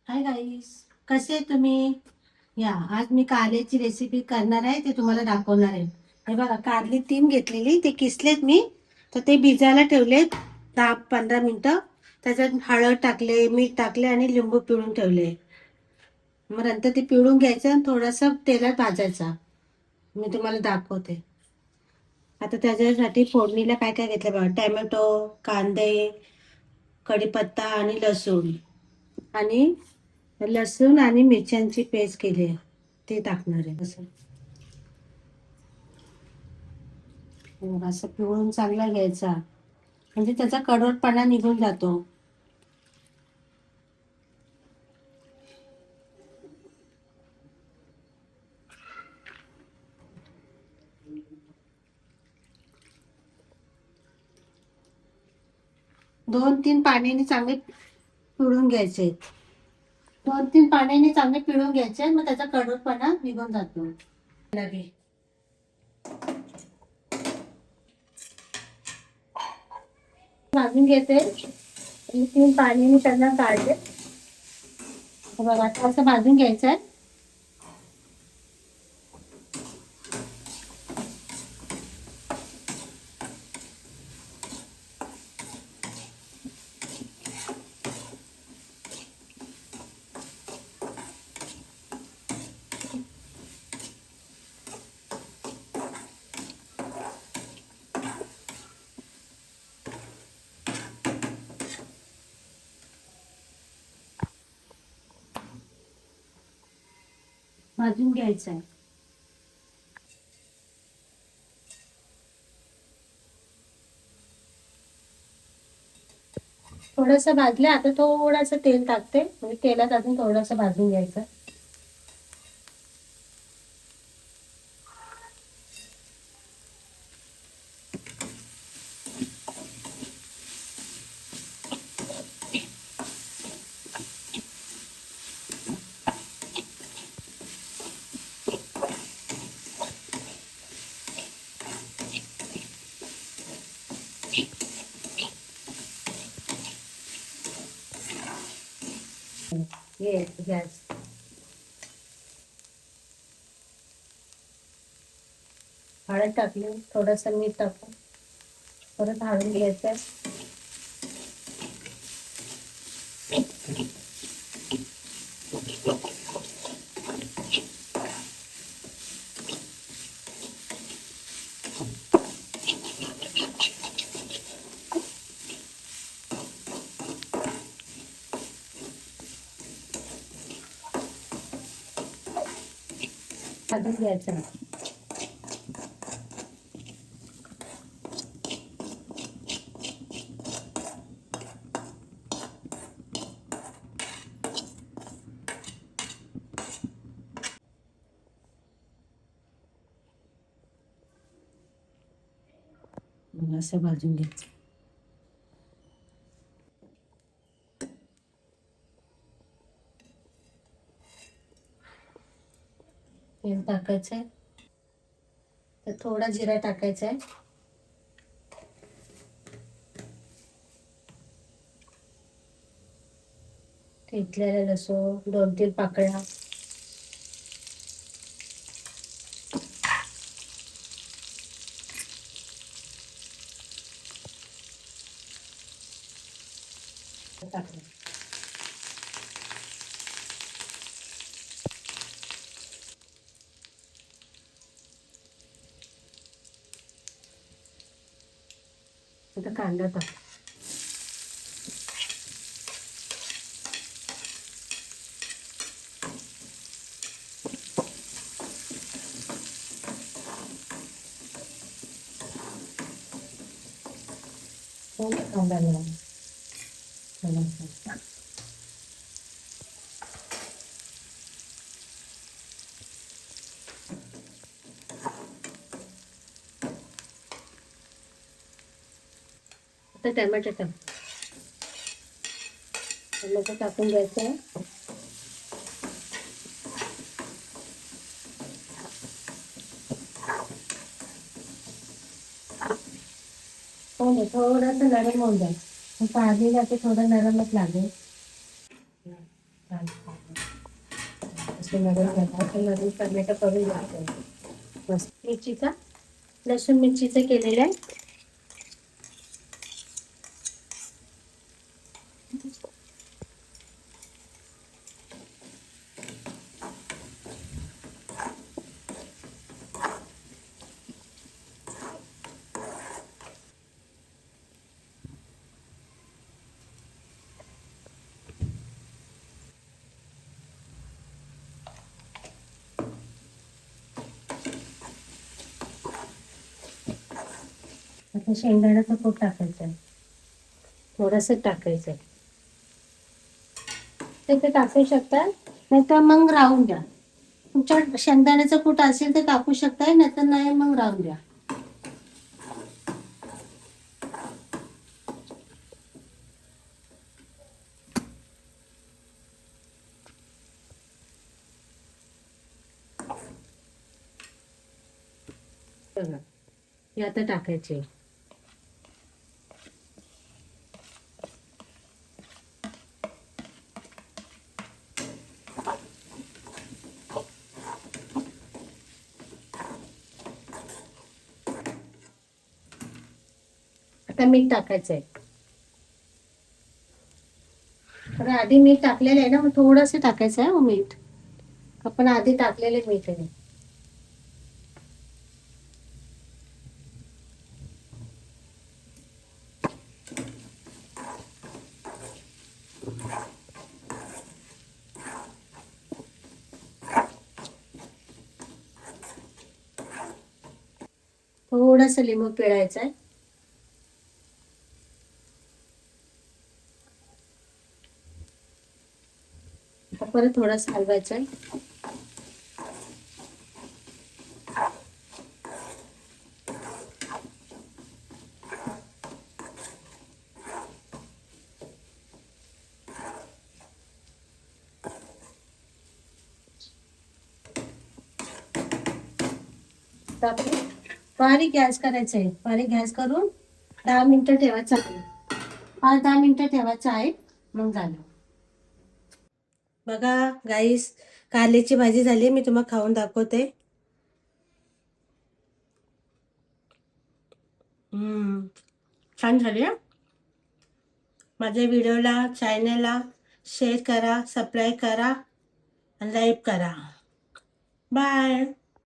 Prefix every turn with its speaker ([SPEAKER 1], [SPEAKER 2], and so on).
[SPEAKER 1] Hi guys, कसे आहे तुम्ही? या आज मी कारल्याची रेसिपी करणार आहे, ते तुम्हाला दाखवणार आहे. हे बघा, कारली 3 घेतलेली, ते किसलेत मी. तर ते भिजायला ठेवलेत 10-15 मिनिटं. त्याच्यात हळद टाकले, मीठ टाकले आणि लिंबू पिळून ठेवले. मग नंतर ते पिळून घ्यायचं आणि थोडंसं तेलात भाजायचा. मी तुम्हाला दाखवते. आता त्याच्यासाठी फोडणीला काय काय घेतलं बघा, टॅमॅटो, कांदे, कढीपत्ता आणि लसूण आणि मिरच्यांची पेस्ट केली आहे, ते टाकणार आहे. असं पिळून चांगला घ्यायचा, म्हणजे त्याचा कडवटपणा निघून जातो. 2-3 पाण्याने चांगले पिळून घ्यायचे. 2-3 पाण्याने चांगले पिळून घ्यायचे, मग त्याचा कडवटपणा निघून जातो. लगे भाजून घेते. 3 पाण्याने त्यांना काढले. बघा, आता असं भाजून घ्यायचं आहे. भाजून घ्यायचं आहे. थोडंसं भाजले, आता थोडंसं तेल टाकते, म्हणजे तेलात अजून थोडंसं भाजून घ्यायचं. गॅस हळद टाकली, थोडंसं मीठ टाकून परत हळून घ्यायचं. भाजून घ्यायचं. असं भाजून घ्यायचं. तेल टाकायचंय, तर थोडा जिरा टाकायचा आहे. ठेचलेलं लसूण 2-3 पाकळ्या. टाकलं. आता कांदा टाक. कांदा घाला. आता टमाटर टाक. टमाटर टाकून घ्यायचं. थोडंसं नरम होऊन जाईल. भाजीला ते थोडं नरमच लागेल. नवीन टमॅटो करून घ्यायचं. मस्त मिरचीचा लसूण मिरचीचं केलेलं आहे. आता शेंगदाण्याचं कूट टाकायचं आहे, थोडंसं टाकायचं आहे. ते टाकू शकता, नाहीतर मग राहून द्या. तुमच्या शेंगदाण्याचं कूट असेल तर टाकू शकताय, नाहीतर नाही मग राहून द्या. बघा हे आता टाकायचे. आता मीठ टाकायचं आहे. तर आधी मीठ टाकलेलं आहे ना, मग थोडंसं टाकायचं आहे मीठ. आपण आधी टाकलेले मीठ आहे. थोडंसं लिंबू पिळायचं आहे. परत थोडंसं हलवायचं आहे. बारीक गॅस करायचं आहे. बारीक गॅस करून 10 मिनिटं ठेवायचं आहे. 5-10 मिनिटं ठेवायचं आहे, मग झालं. बघा गाईस, कारल्याची भाजी झाली. मी तुम्हाला खाऊन दाखवते. छान झाली. माझ्या व्हिडिओला चॅनलला शेअर करा, सबस्क्राईब करा आणि लाईक करा. बाय.